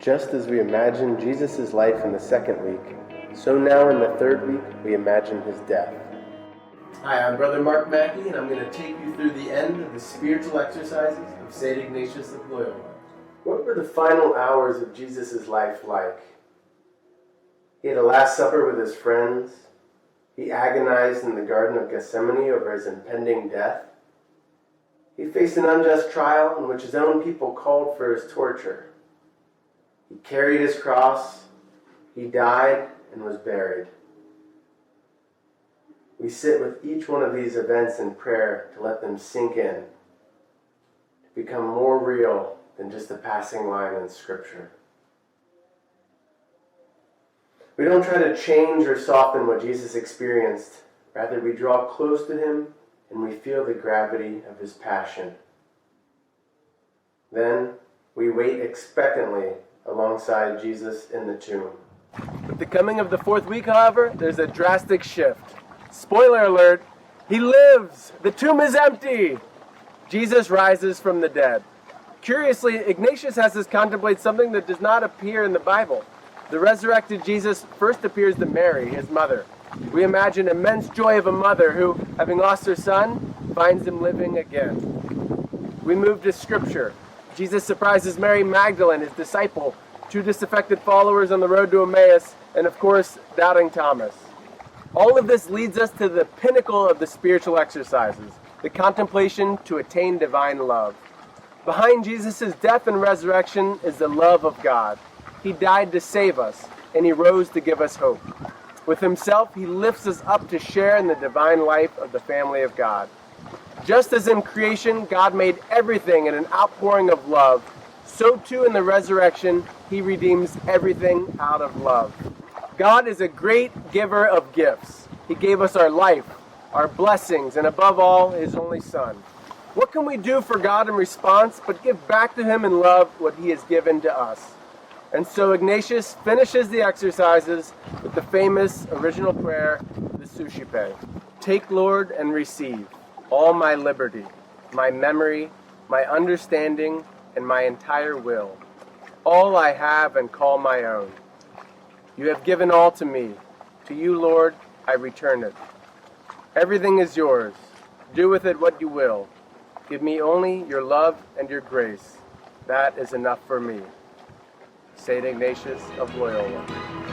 Just as we imagine Jesus' life in the second week, so now in the third week we imagine his death. Hi, I'm Brother Mackey, and I'm going to take you through the end of the spiritual exercises of St. Ignatius of Loyola. What were the final hours of Jesus' life like? He had a Last Supper with his friends. He agonized in the Garden of Gethsemane over his impending death. He faced an unjust trial in which his own people called for his torture. He carried his cross, he died, and was buried. We sit with each one of these events in prayer to let them sink in, to become more real than just a passing line in Scripture. We don't try to change or soften what Jesus experienced. Rather, we draw close to him and we feel the gravity of his passion. Then we wait expectantly alongside Jesus in the tomb. With the coming of the fourth week, however, there's a drastic shift. Spoiler alert, he lives! The tomb is empty! Jesus rises from the dead. Curiously, Ignatius has us contemplate something that does not appear in the Bible. The resurrected Jesus first appears to Mary, his mother. We imagine immense joy of a mother who, having lost her son, finds him living again. We move to Scripture. Jesus surprises Mary Magdalene, his disciple, two disaffected followers on the road to Emmaus, and of course, doubting Thomas. All of this leads us to the pinnacle of the spiritual exercises, the contemplation to attain divine love. Behind Jesus' death and resurrection is the love of God. He died to save us, and he rose to give us hope. With himself, he lifts us up to share in the divine life of the family of God. Just as in creation, God made everything in an outpouring of love, so too in the resurrection, he redeems everything out of love. God is a great giver of gifts. He gave us our life, our blessings, and above all, his only Son. What can we do for God in response but give back to him in love what he has given to us? And so Ignatius finishes the exercises with the famous original prayer, the Suscipe. Take, Lord, and receive all my liberty, my memory, my understanding, and my entire will, all I have and call my own. You have given all to me. To you, Lord, I return it. Everything is yours. Do with it what you will. Give me only your love and your grace. That is enough for me. St. Ignatius of Loyola.